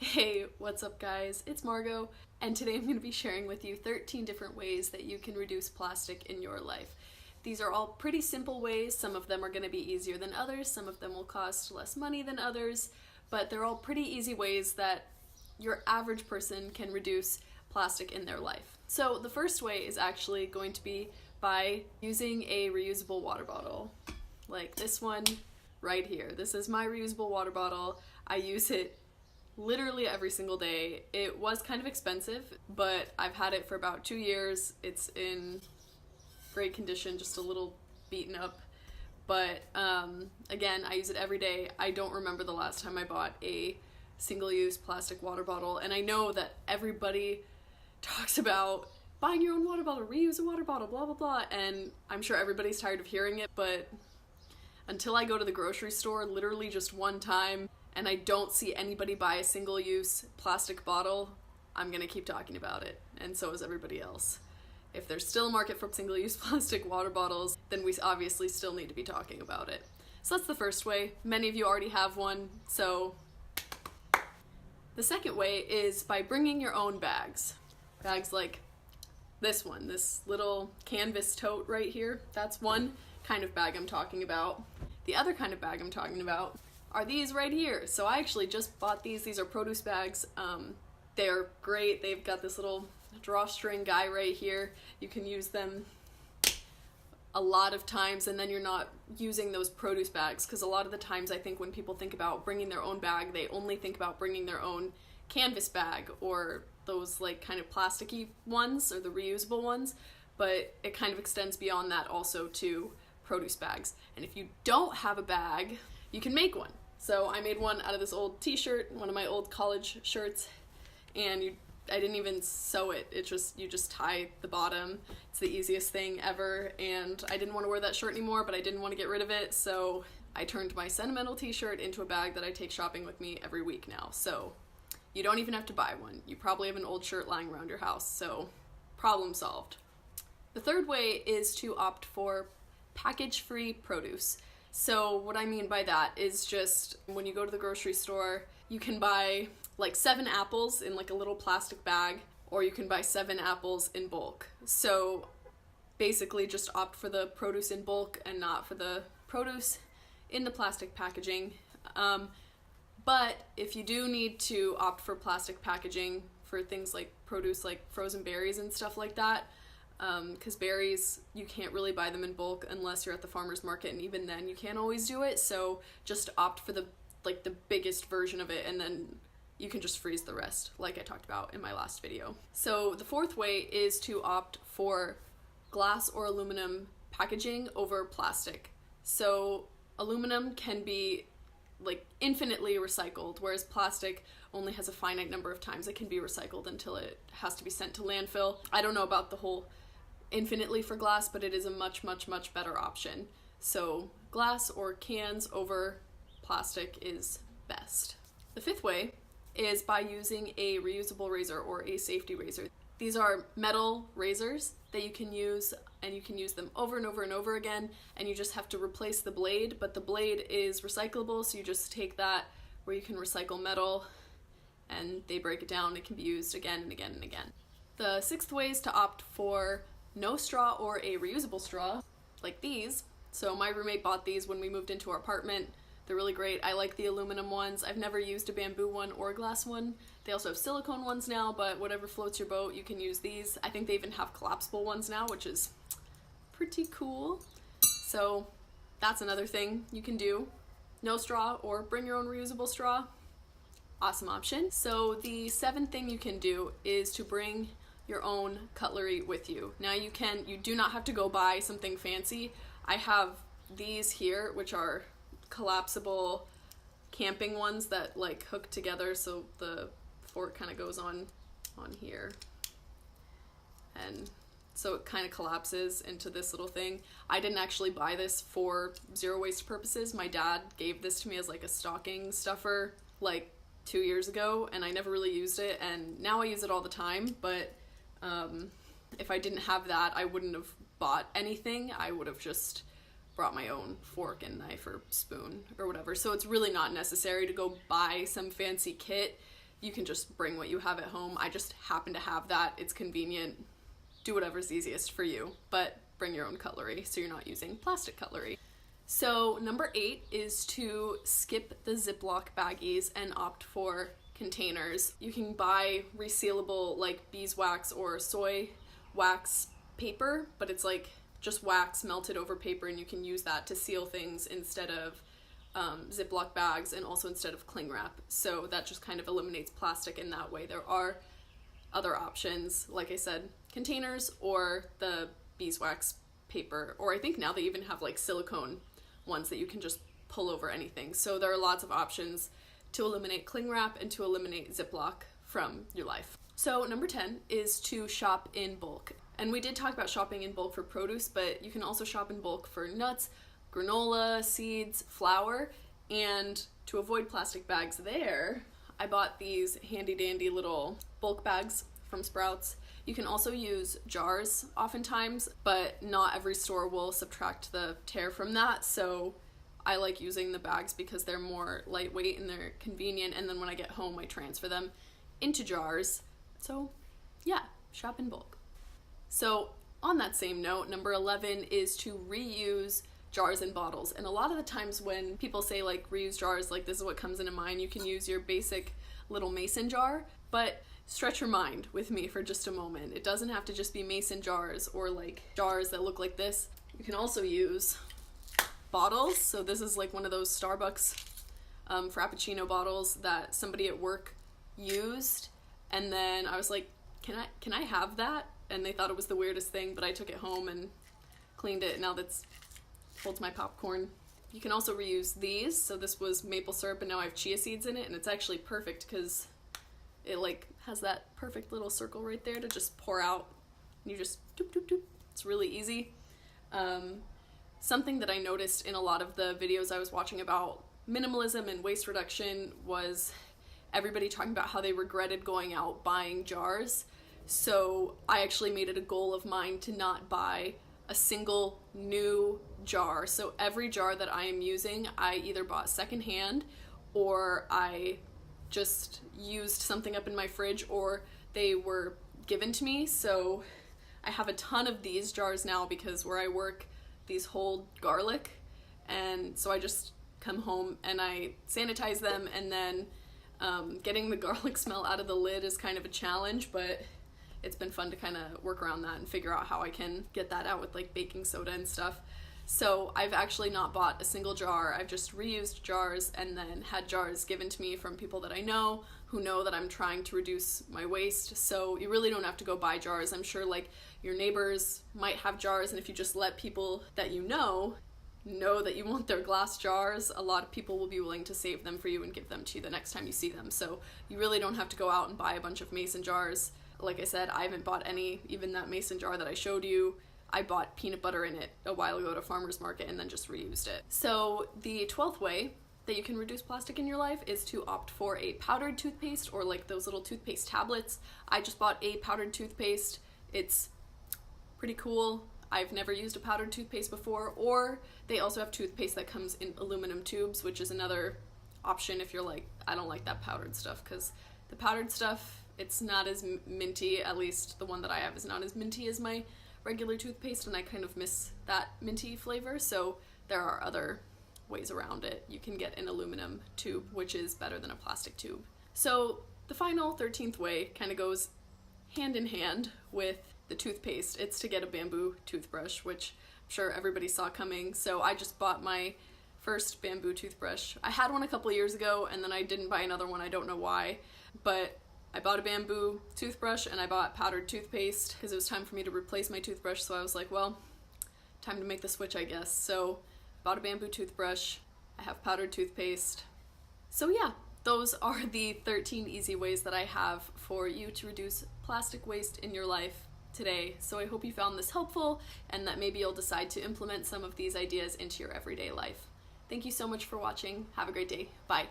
Hey, what's up guys? It's Margot, and today I'm going to be sharing with you 13 different ways that you can reduce plastic in your life. These are all pretty simple ways. Some of them are going to be easier than others, some of them will cost less money than others, but they're all pretty easy ways that your average person can reduce plastic in their life. So the first way is actually going to be by using a reusable water bottle, like this one right here. This is my reusable water bottle. I use it literally every single day. It was kind of expensive, but I've had it for about 2 years. It's in great condition, just a little beaten up. But again, I use it every day. I don't remember the last time I bought a single-use plastic water bottle, and I know that everybody talks about buying your own water bottle, reuse a water bottle, blah blah blah, and I'm sure everybody's tired of hearing it, but until I go to the grocery store literally just one time and I don't see anybody buy a single-use plastic bottle, I'm gonna keep talking about it, and so is everybody else. If there's still a market for single-use plastic water bottles, then we obviously still need to be talking about it. So that's the first way. Many of you already have one, so the second way is by bringing your own bags. Bags like this one, this little canvas tote right here. That's one kind of bag I'm talking about. The other kind of bag I'm talking about are these right here. So I actually just bought these. These are produce bags. They're great. They've got this little drawstring guy right here. You can use them a lot of times, and then you're not using those produce bags, because a lot of the times I think when people think about bringing their own bag, they only think about bringing their own canvas bag or those like kind of plasticky ones or the reusable ones, but it kind of extends beyond that also to produce bags. And if you don't have a bag, you can make one. So I made one out of this old t-shirt, one of my old college shirts, and I didn't even sew it. You just tie the bottom. It's the easiest thing ever, and I didn't want to wear that shirt anymore, but I didn't want to get rid of it, so I turned my sentimental t-shirt into a bag that I take shopping with me every week now. So you don't even have to buy one. You probably have an old shirt lying around your house, so problem solved. The third way is to opt for package-free produce. So what I mean by that is just when you go to the grocery store, you can buy like 7 apples in like a little plastic bag, or you can buy 7 apples in bulk. So basically just opt for the produce in bulk and not for the produce in the plastic packaging. But if you do need to opt for plastic packaging for things like produce, like frozen berries and stuff like that, because berries, you can't really buy them in bulk unless you're at the farmer's market, and even then you can't always do it, so just opt for the biggest version of it, and then you can just freeze the rest, like I talked about in my last video. So the fourth way is to opt for glass or aluminum packaging over plastic. So aluminum can be like infinitely recycled, whereas plastic only has a finite number of times it can be recycled until it has to be sent to landfill. I don't know about the whole infinitely for glass, but it is a much, much, much better option. So glass or cans over plastic is best. The fifth way is by using a reusable razor or a safety razor. These are metal razors that you can use, and you can use them over and over and over again, and you just have to replace the blade, but the blade is recyclable, so you just take that where you can recycle metal and they break it down. It can be used again and again and again. The sixth way is to opt for no straw or a reusable straw, like these. So my roommate bought these when we moved into our apartment. They're really great. I like the aluminum ones. I've never used a bamboo one or a glass one. They also have silicone ones now, but whatever floats your boat, you can use these. I think they even have collapsible ones now, which is pretty cool. So that's another thing you can do. No straw or bring your own reusable straw. Awesome option. So the seventh thing you can do is to bring your own cutlery with you. Now you do not have to go buy something fancy. I have these here, which are collapsible camping ones that like hook together, so the fork kind of goes on here, and so it kind of collapses into this little thing. I didn't actually buy this for zero waste purposes. My dad gave this to me as like a stocking stuffer like 2 years ago, and I never really used it, and now I use it all the time. But if I didn't have that, I wouldn't have bought anything. I would have just brought my own fork and knife or spoon or whatever. So it's really not necessary to go buy some fancy kit you can just bring what you have at home. I just happen to have that. It's convenient. Do whatever's easiest for you, but bring your own cutlery so you're not using plastic cutlery. So number 8 is to skip the Ziploc baggies and opt for containers. You can buy resealable like beeswax or soy wax paper, but it's like just wax melted over paper, and you can use that to seal things instead of Ziploc bags, and also instead of cling wrap. So that just kind of eliminates plastic in that way. There are other options, like I said, containers or the beeswax paper, or I think now they even have like silicone ones that you can just pull over anything. So there are lots of options to eliminate cling wrap and to eliminate Ziploc from your life. So number 10 is to shop in bulk. And we did talk about shopping in bulk for produce, but you can also shop in bulk for nuts, granola, seeds, flour, and to avoid plastic bags there, I bought these handy dandy little bulk bags from Sprouts. You can also use jars oftentimes, but not every store will subtract the tear from that, so I like using the bags because they're more lightweight and they're convenient, and then when I get home I transfer them into jars. So yeah, shop in bulk. So on that same note, number 11 is to reuse jars and bottles. And a lot of the times when people say like reuse jars, like this is what comes into mind, you can use your basic little mason jar, but stretch your mind with me for just a moment. It doesn't have to just be mason jars or like jars that look like this. You can also use bottles. So this is like one of those Starbucks Frappuccino bottles that somebody at work used, and then I was like, can I have that? And they thought it was the weirdest thing, but I took it home and cleaned it. Now that's holds my popcorn. You can also reuse these. So this was maple syrup and now I have chia seeds in it, and it's actually perfect because it like has that perfect little circle right there to just pour out. And you just doop doop doop. It's really easy. Something that I noticed in a lot of the videos I was watching about minimalism and waste reduction was everybody talking about how they regretted going out buying jars. So I actually made it a goal of mine to not buy a single new jar. So every jar that I am using, I either bought secondhand or I just used something up in my fridge, or they were given to me. So I have a ton of these jars now because where I work, these hold garlic, and so I just come home and I sanitize them, and then getting the garlic smell out of the lid is kind of a challenge, but it's been fun to kind of work around that and figure out how I can get that out with like baking soda and stuff. So I've actually not bought a single jar. I've just reused jars and then had jars given to me from people that I know who know that I'm trying to reduce my waste. So you really don't have to go buy jars. I'm sure like your neighbors might have jars, and if you just let people that you know that you want their glass jars, a lot of people will be willing to save them for you and give them to you the next time you see them. So you really don't have to go out and buy a bunch of mason jars. Like I said, I haven't bought any. Even that mason jar that I showed you, I bought peanut butter in it a while ago at a farmer's market and then just reused it. So the 12th way that you can reduce plastic in your life is to opt for a powdered toothpaste, or like those little toothpaste tablets. I just bought a powdered toothpaste. It's pretty cool. I've never used a powdered toothpaste before, or they also have toothpaste that comes in aluminum tubes, which is another option if you're like, I don't like that powdered stuff, because the powdered stuff, it's not as minty. At least the one that I have is not as minty as my regular toothpaste, and I kind of miss that minty flavor, so there are other ways around it. You can get an aluminum tube, which is better than a plastic tube. So the final 13th way kind of goes hand in hand with the toothpaste. It's to get a bamboo toothbrush, which I'm sure everybody saw coming. So I just bought my first bamboo toothbrush. I had one a couple years ago and then I didn't buy another one. I don't know why, but I bought a bamboo toothbrush and I bought powdered toothpaste because it was time for me to replace my toothbrush. So I was like, well, time to make the switch, I guess. So bought a bamboo toothbrush. I have powdered toothpaste. So yeah, those are the 13 easy ways that I have for you to reduce plastic waste in your life today. So I hope you found this helpful and that maybe you'll decide to implement some of these ideas into your everyday life. Thank you so much for watching. Have a great day. Bye.